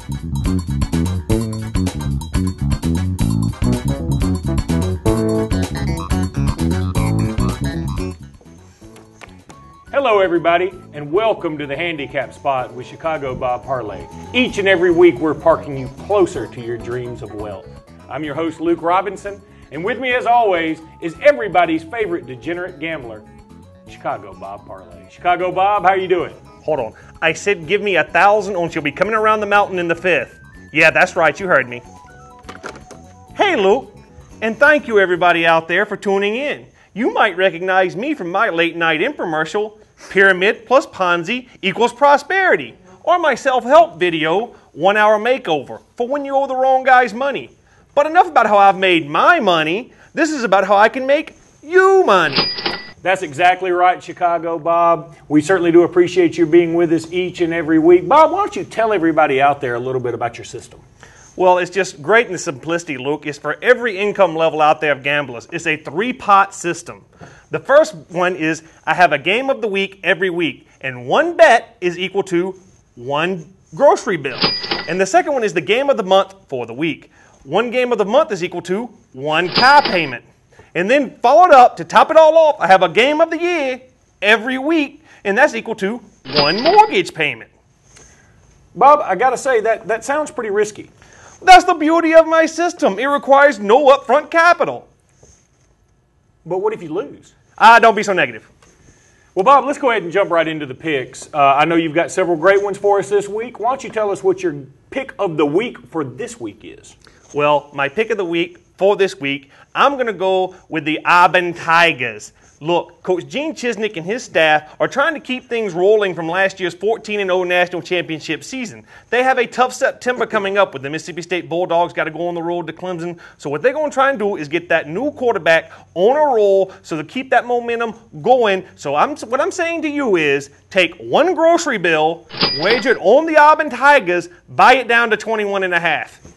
Hello everybody, and welcome to the Handicap Spot with Chicago Bob Parlay. Each and every week we're parking you closer to your dreams of wealth. I'm your host Luke Robinson, and with me as always is everybody's favorite degenerate gambler, Chicago Bob Parlay. Chicago Bob, how you doing? Hold on. I said give me 1,000 and she'll be coming around the mountain in the 5th. Yeah, that's right, you heard me. Hey Luke, and thank you everybody out there for tuning in. You might recognize me from my late night infomercial, Pyramid plus Ponzi equals prosperity, or my self-help video, 1 Hour Makeover, for when you owe the wrong guy's money. But enough about how I've made my money. This is about how I can make you money. That's exactly right, Chicago Bob. We certainly do appreciate you being with us each and every week. Bob, why don't you tell everybody out there a little bit about your system? Well, it's just great in the simplicity, Luke. It's for every income level out there of gamblers. It's a 3-pot system. The first one is I have a game of the week every week, and one bet is equal to one grocery bill. And the second one is the game of the month for the week. One game of the month is equal to one car payment. And then followed up, to top it all off, I have a game of the year every week, and that's equal to one mortgage payment. Bob, I gotta say, that sounds pretty risky. That's the beauty of my system. It requires no upfront capital. But what if you lose? Don't be so negative. Well, Bob, let's go ahead and jump right into the picks. I know you've got several great ones for us this week. Why don't you tell us what your pick of the week for this week is? Well, my pick of the week for this week, I'm going to go with the Auburn Tigers. Look, Coach Gene Chisnick and his staff are trying to keep things rolling from last year's 14-0 national championship season. They have a tough September coming up with the Mississippi State Bulldogs got to go on the road to Clemson. So what they're going to try and do is get that new quarterback on a roll so to keep that momentum going. So what I'm saying to you is take one grocery bill, wager it on the Auburn Tigers, buy it down to 21.5.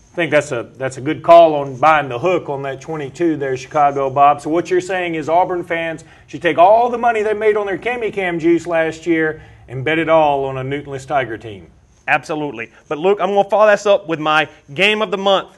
I think that's a good call on buying the hook on that 22 there, Chicago Bob. So what you're saying is Auburn fans should take all the money they made on their Cam juice last year and bet it all on a Newtonless Tiger team. Absolutely. But look, I'm going to follow this up with my game of the month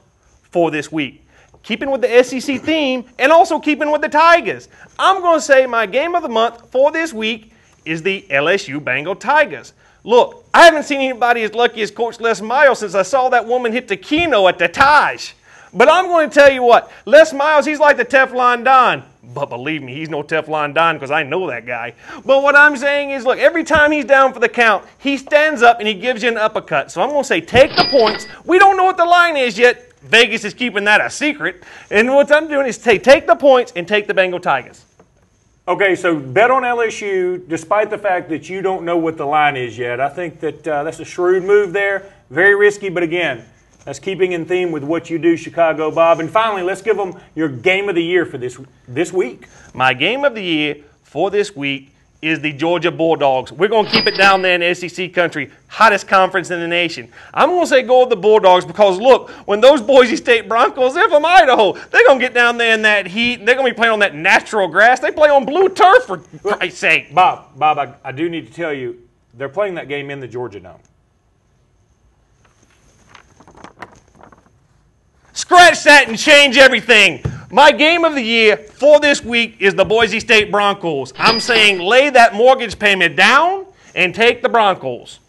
for this week. Keeping with the SEC theme and also keeping with the Tigers. I'm going to say my game of the month for this week is the LSU Bengal Tigers. Look, I haven't seen anybody as lucky as Coach Les Miles since I saw that woman hit the Keno at the Taj. But I'm going to tell you what, Les Miles, he's like the Teflon Don. But believe me, he's no Teflon Don because I know that guy. But what I'm saying is, look, every time he's down for the count, he stands up and he gives you an uppercut. So I'm going to say take the points. We don't know what the line is yet. Vegas is keeping that a secret. And what I'm doing is take the points and take the Bengal Tigers. Okay, so bet on LSU despite the fact that you don't know what the line is yet. I think that that's a shrewd move there. Very risky, but again, that's keeping in theme with what you do, Chicago Bob. And finally, let's give them your game of the year for this week. My game of the year for this week is the Georgia Bulldogs. We're going to keep it down there in SEC country, hottest conference in the nation. I'm going to say go with the Bulldogs because, look, when those Boise State Broncos, they're from Idaho, they're going to get down there in that heat, and they're going to be playing on that natural grass. They play on blue turf, for Christ's sake. Bob, I do need to tell you, they're playing that game in the Georgia Dome. Scratch that and change everything. My game of the year for this week is the Boise State Broncos. I'm saying lay that mortgage payment down and take the Broncos.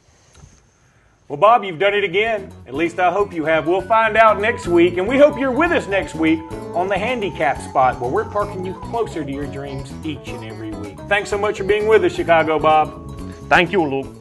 Well, Bob, you've done it again. At least I hope you have. We'll find out next week, and we hope you're with us next week on the Handicap Spot, where we're parking you closer to your dreams each and every week. Thanks so much for being with us, Chicago Bob. Thank you, Luke.